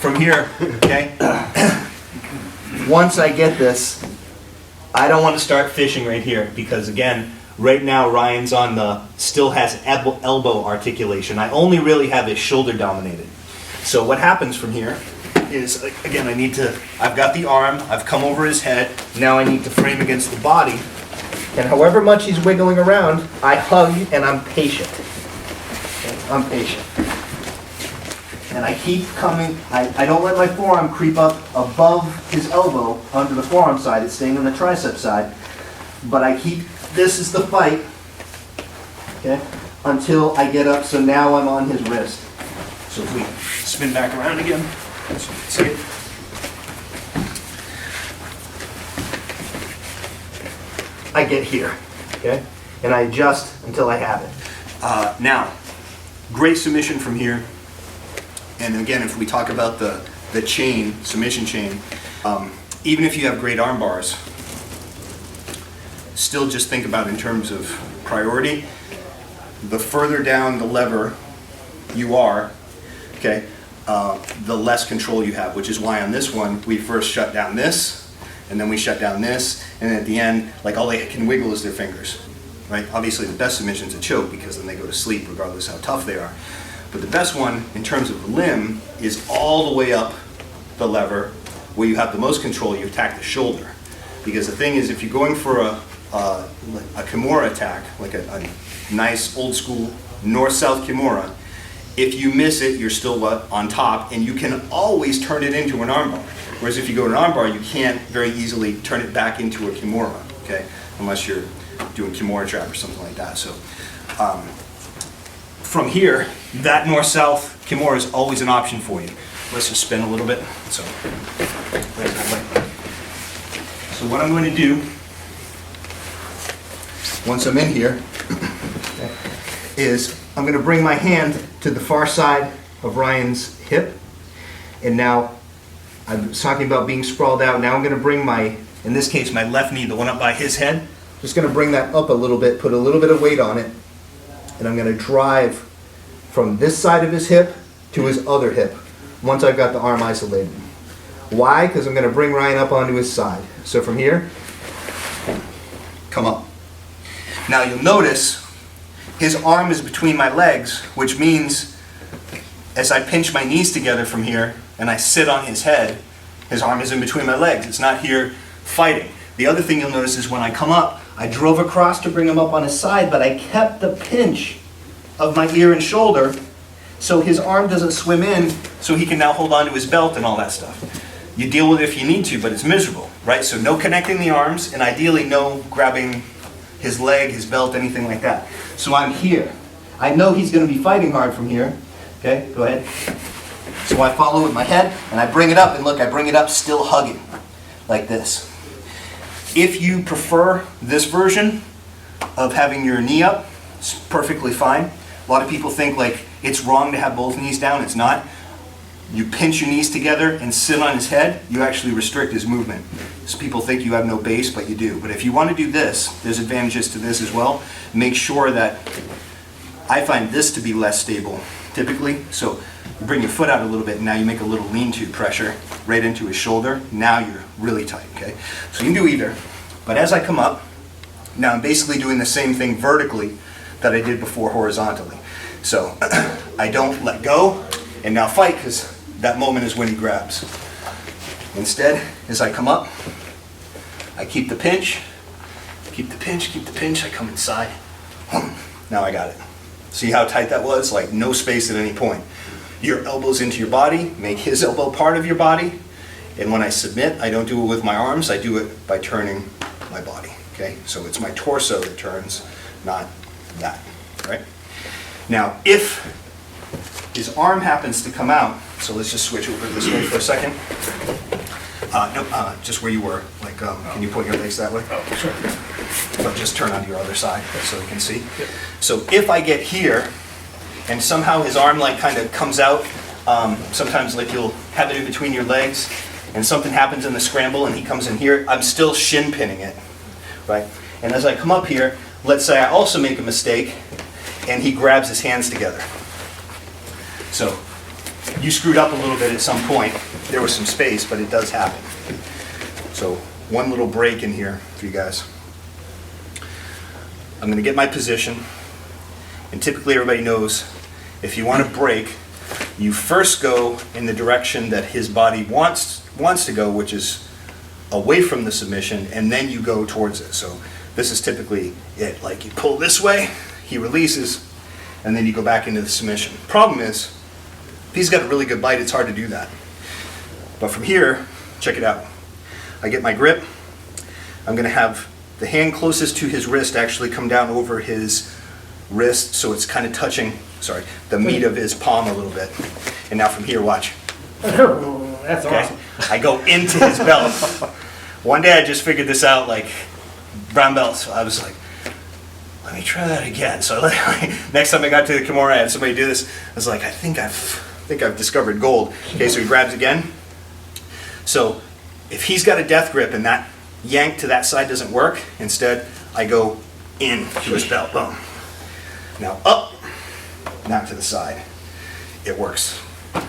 from here, okay, once I get this, I don't want to start fishing right here because again, right now Ryan's on still has elbow articulation. I only really have his shoulder dominated. So what happens from here is, again, I've got the arm, I've come over his head, now I need to frame against the body. And however much he's wiggling around, I hug and I'm patient. Okay? I'm patient. And I keep coming, I don't let my forearm creep up above his elbow onto the forearm side, it's staying on the tricep side. But I keep, this is the fight, okay, until I get up, so now I'm on his wrist. So if we spin back around again, so you can see it. I get here, okay? And I adjust until I have it. Now, great submission from here. And again, if we talk about the chain, submission chain, even if you have great arm bars, still just think about in terms of priority. The further down the lever you are, okay, the less control you have, which is why on this one, we first shut down this, and then we shut down this, and then at the end, like all they can wiggle is their fingers, right? Obviously the best submission is a choke because then they go to sleep regardless how tough they are. But the best one in terms of the limb is all the way up the lever where you have the most control, you attack the shoulder. Because the thing is, if you're going for a Kimura attack, like a nice old school north-south Kimura, if you miss it, you're still on top, and you can always turn it into an armbar. Whereas if you go to an armbar, you can't very easily turn it back into a Kimura, okay? Unless you're doing Kimura trap or something like that. So from here, that north-south Kimura is always an option for you. Let's just spin a little bit. So what I'm going to do, once I'm in here, is I'm going to bring my hand to the far side of Ryan's hip. And now, I was talking about being sprawled out. Now I'm going to bring my, in this case, my left knee, the one up by his head. Just going to bring that up a little bit, put a little bit of weight on it. And I'm going to drive from this side of his hip to his other hip once I've got the arm isolated. Why? Because I'm going to bring Ryan up onto his side. So from here, come up. Now you'll notice his arm is between my legs, which means as I pinch my knees together from here and I sit on his head, his arm is in between my legs. It's not here fighting. The other thing you'll notice is when I come up, I drove across to bring him up on his side, but I kept the pinch of my ear and shoulder so his arm doesn't swim in, so he can now hold on to his belt and all that stuff. You deal with it if you need to, but it's miserable, right? So no connecting the arms, and ideally no grabbing his leg, his belt, anything like that. So I'm here. I know he's going to be fighting hard from here. Okay, go ahead. So I follow with my head, and I bring it up, and look, I bring it up still hugging, like this. If you prefer this version of having your knee up, it's perfectly fine. A lot of people think like it's wrong to have both knees down. It's not. You pinch your knees together and sit on his head, you actually restrict his movement. So people think you have no base, but you do. But if you want to do this, there's advantages to this as well. Make sure that, I find this to be less stable, typically. So you bring your foot out a little bit, and now you make a little lean-to pressure right into his shoulder. Now you're really tight, okay? So you can do either. But as I come up, now I'm basically doing the same thing vertically that I did before horizontally. So I don't let go and now fight, because that moment is when he grabs. Instead, as I come up, I keep the pinch, keep the pinch, keep the pinch, I come inside. Now I got it. See how tight that was? Like no space at any point. Your elbows into your body, make his elbow part of your body. And when I submit, I don't do it with my arms, I do it by turning my body, okay? So it's my torso that turns, not that, right? Now, if his arm happens to come out, so let's just switch over this way for a second. Just where you were. Like, can you point your legs that way? Oh, sure. But just turn onto your other side so you can see. Yep. So if I get here, and somehow his arm like kind of comes out, sometimes like you'll have it in between your legs, and something happens in the scramble and he comes in here, I'm still shin pinning it, right? And as I come up here, let's say I also make a mistake, and he grabs his hands together. So you screwed up a little bit at some point. There was some space, but it does happen. So one little break in here for you guys. I'm going to get my position, and typically everybody knows if you want to break, you first go in the direction that his body wants to go, which is away from the submission, and then you go towards it. So this is typically it. Like you pull this way, he releases, and then you go back into the submission. Problem is, if he's got a really good bite, it's hard to do that. But from here, check it out. I get my grip. I'm going to have the hand closest to his wrist actually come down over his wrist, so it's kind of touching, the meat of his palm a little bit. And now from here, watch. That's awesome. I go into his belt. One day I just figured this out, like brown belt. So I was like, let me try that again. So next time I got to the Kimura, I had somebody do this. I was like, I think I've discovered gold. Okay, so he grabs again. So if he's got a death grip and that yank to that side doesn't work, instead I go in to his belt. Boom. Now up, now to the side. It works.